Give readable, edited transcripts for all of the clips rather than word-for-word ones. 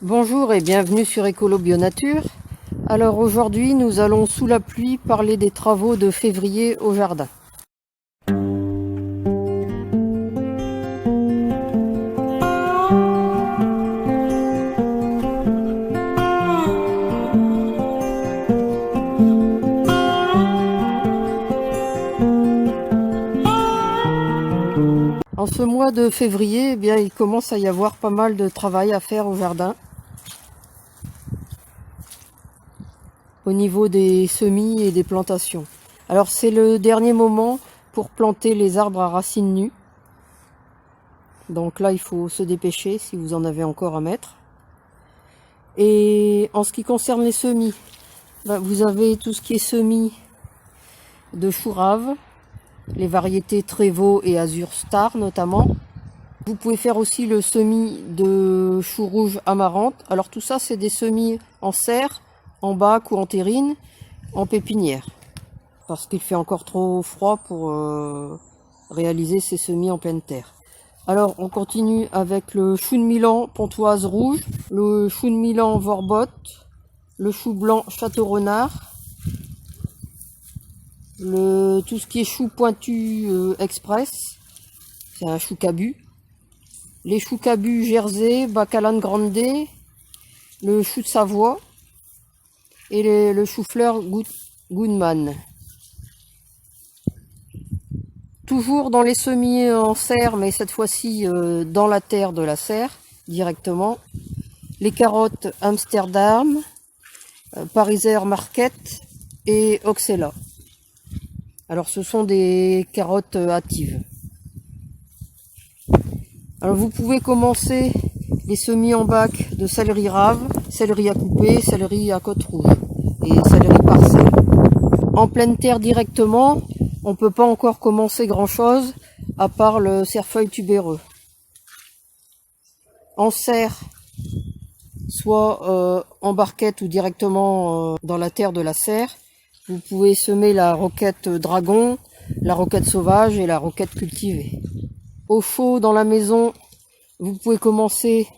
Bonjour et bienvenue sur Écolo Bio Nature. Alors aujourd'hui nous allons sous la pluie parler des travaux de février au jardin. En ce mois de février, eh bien, il commence à y avoir pas mal de travail à faire au jardin. Au niveau des semis et des plantations. Alors c'est le dernier moment pour planter les arbres à racines nues. Donc là il faut se dépêcher si vous en avez encore à mettre. Et en ce qui concerne les semis, vous avez tout ce qui est semis de chou rave, les variétés Trévaux et Azur Star notamment. Vous pouvez faire aussi le semis de chou rouge amarante. Alors tout ça c'est des semis en serre, en bac ou en terrine, en pépinière. Parce qu'il fait encore trop froid pour réaliser ces semis en pleine terre. Alors on continue avec le chou de Milan Pontoise rouge, le chou de Milan Vorbot, le chou blanc Château Renard, tout ce qui est chou pointu express, c'est un chou cabu, les choux cabus Jersey, Bacalane Grande, le chou de Savoie et le chou-fleur Goodman. Toujours dans les semis en serre, mais cette fois-ci dans la terre de la serre, directement. Les carottes Amsterdam, Pariser Market et Oxella. Alors ce sont des carottes hâtives. Alors vous pouvez commencer les semis en bac de céleri rave, céleri à couper, céleri à côte rouge et céleri parcelle. En pleine terre directement, on ne peut pas encore commencer grand chose à part le cerfeuil tubéreux. En serre, soit en barquette ou directement dans la terre de la serre, vous pouvez semer la roquette dragon, la roquette sauvage et la roquette cultivée. Au chaud dans la maison, vous pouvez commencer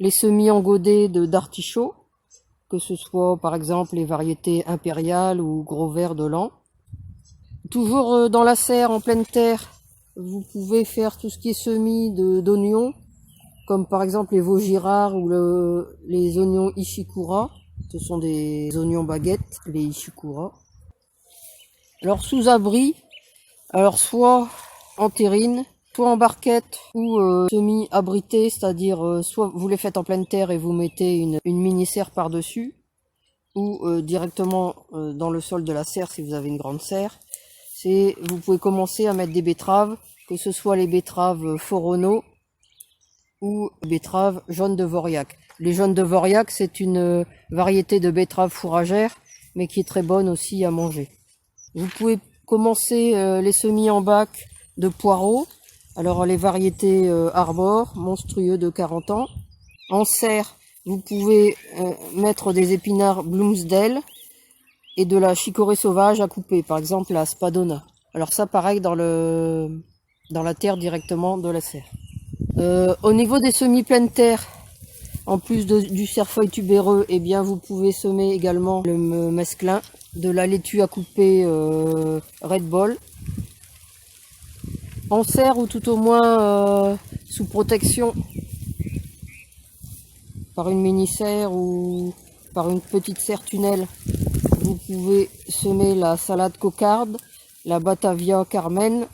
les semis en godet d'artichaut, que ce soit par exemple les variétés impériales ou gros vert de l'an. Toujours dans la serre, en pleine terre, vous pouvez faire tout ce qui est semis d'oignons, comme par exemple les Vaugirard ou les oignons Ishikura. Ce sont des oignons baguettes, les Ishikura. Alors sous abri, alors soit en terrine, soit en barquette ou semi-abrité, c'est-à-dire soit vous les faites en pleine terre et vous mettez une mini-serre par-dessus, ou directement dans le sol de la serre si vous avez une grande serre. Vous pouvez commencer à mettre des betteraves, que ce soit les betteraves Forono ou betteraves jaunes de Voriac. Les jaunes de Voriac, c'est une variété de betterave fourragère, mais qui est très bonne aussi à manger. Vous pouvez commencer les semis en bac de poireaux. Alors les variétés Arbor, monstrueux de 40 ans. En serre, vous pouvez mettre des épinards Bloomsdale et de la chicorée sauvage à couper, par exemple la Spadona. Alors ça pareil dans la terre directement de la serre. Au niveau des semis pleine terre, en plus du cerfeuil tubéreux, eh bien vous pouvez semer également le mesclin, de la laitue à couper Red Ball. En serre ou tout au moins sous protection par une mini-serre ou par une petite serre tunnel, vous pouvez semer la salade cocarde, la Batavia Carmen,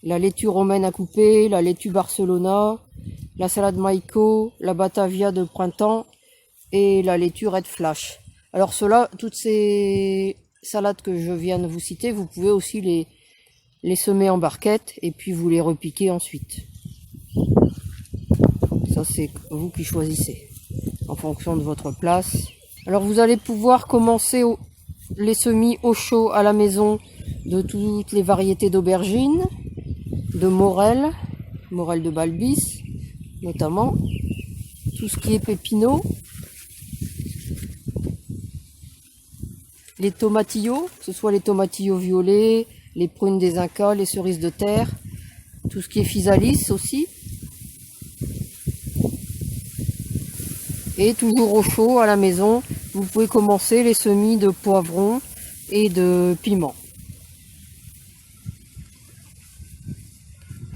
la laitue romaine à couper, la laitue Barcelona, la salade Maïko, la Batavia de printemps et la laitue Red Flash. Alors toutes ces salades que je viens de vous citer, vous pouvez aussi les semer en barquette et puis vous les repiquez ensuite. Ça c'est vous qui choisissez en fonction de votre place. Alors vous allez pouvoir commencer les semis au chaud à la maison de toutes les variétés d'aubergines, de morel de Balbis notamment, tout ce qui est pépinot, les tomatillos, que ce soit les tomatillos violets, les prunes des Incas, les cerises de terre, tout ce qui est physalis aussi. Et toujours au chaud à la maison, vous pouvez commencer les semis de poivrons et de piments.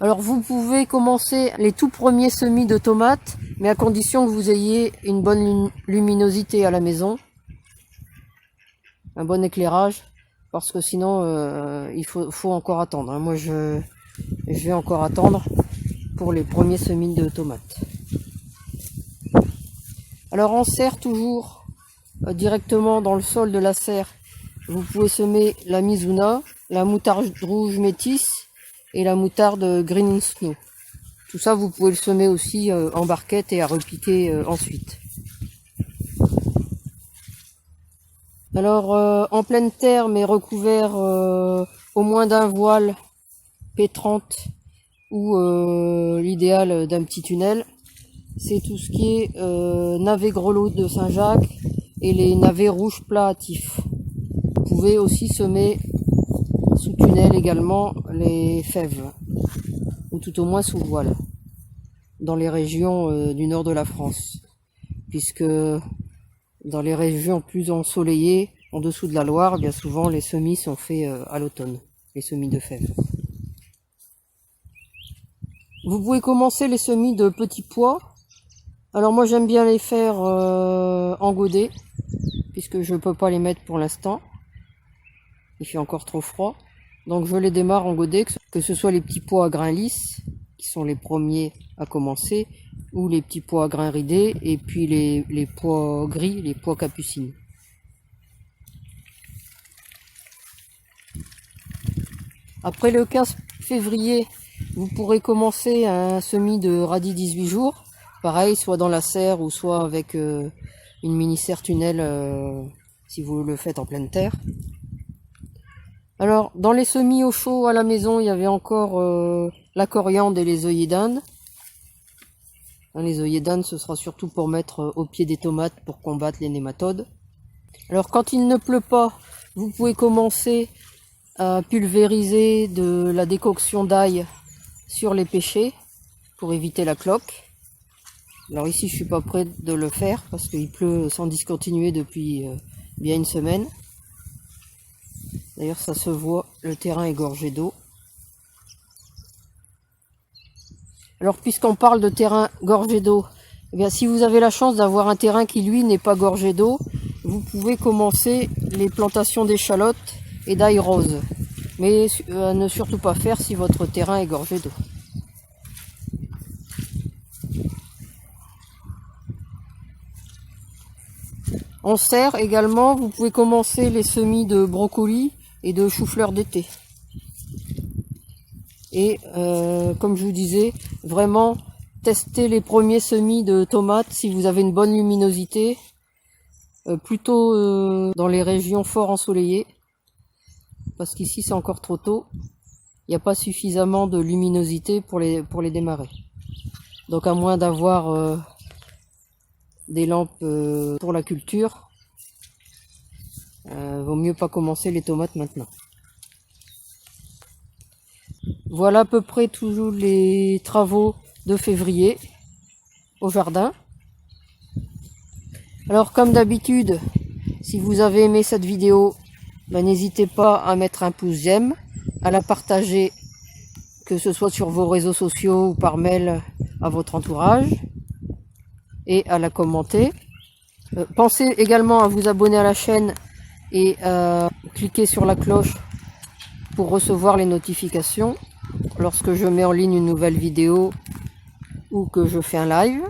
Alors vous pouvez commencer les tout premiers semis de tomates, mais à condition que vous ayez une bonne luminosité à la maison, un bon éclairage, parce que sinon il faut encore attendre. Moi je vais encore attendre pour les premiers semis de tomates. Alors en serre toujours directement dans le sol de la serre, vous pouvez semer la Mizuna, la moutarde rouge métisse et la moutarde Green Snow. Tout ça vous pouvez le semer aussi en barquette et à repiquer ensuite. Alors en pleine terre mais recouvert au moins d'un voile P30 ou l'idéal d'un petit tunnel, c'est tout ce qui est navet grelot de Saint-Jacques et les navets rouges plats hâtifs. Vous pouvez aussi semer sous tunnel également les fèves, ou tout au moins sous voile, dans les régions du nord de la France, puisque dans les régions plus ensoleillées, en dessous de la Loire, bien souvent les semis sont faits à l'automne, les semis de fèves. Vous pouvez commencer les semis de petits pois. Alors moi j'aime bien les faire en godet, puisque je ne peux pas les mettre pour l'instant. Il fait encore trop froid. Donc je les démarre en godet, que ce soit les petits pois à grains lisses, qui sont les premiers à commencer, ou les petits pois à grains ridés, et puis les pois gris, les pois capucines. Après le 15 février, vous pourrez commencer un semis de radis 18 jours. Pareil, soit dans la serre ou soit avec une mini serre tunnel si vous le faites en pleine terre. Alors, dans les semis au chaud à la maison, il y avait encore la coriandre et les œillets d'Inde. Les œillets d'Inde, ce sera surtout pour mettre au pied des tomates pour combattre les nématodes. Alors, quand il ne pleut pas, vous pouvez commencer à pulvériser de la décoction d'ail sur les pêchers pour éviter la cloque. Alors ici, je suis pas prêt de le faire parce qu'il pleut sans discontinuer depuis bien une semaine. D'ailleurs, ça se voit, le terrain est gorgé d'eau. Alors, puisqu'on parle de terrain gorgé d'eau, eh bien, si vous avez la chance d'avoir un terrain qui, lui, n'est pas gorgé d'eau, vous pouvez commencer les plantations d'échalotes et d'ail rose. Mais ne surtout pas faire si votre terrain est gorgé d'eau. En serre également, vous pouvez commencer les semis de brocolis et de chou-fleur d'été. Et comme je vous disais, vraiment tester les premiers semis de tomates si vous avez une bonne luminosité, plutôt dans les régions fort ensoleillées, parce qu'ici c'est encore trop tôt, il n'y a pas suffisamment de luminosité pour les démarrer. Donc à moins d'avoir des lampes pour la culture, vaut mieux pas commencer les tomates maintenant. Voilà à peu près tous les travaux de février au jardin. Alors comme d'habitude, si vous avez aimé cette vidéo, n'hésitez pas à mettre un pouce j'aime, à la partager, que ce soit sur vos réseaux sociaux ou par mail à votre entourage, et à la commenter. Pensez également à vous abonner à la chaîne et à cliquer sur la cloche pour recevoir les notifications lorsque je mets en ligne une nouvelle vidéo ou que je fais un live.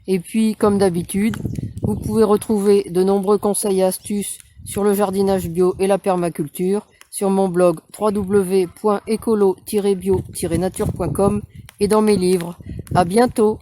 Et puis, comme d'habitude, vous pouvez retrouver de nombreux conseils et astuces sur le jardinage bio et la permaculture sur mon blog www.ecolo-bio-nature.com et dans mes livres. À bientôt!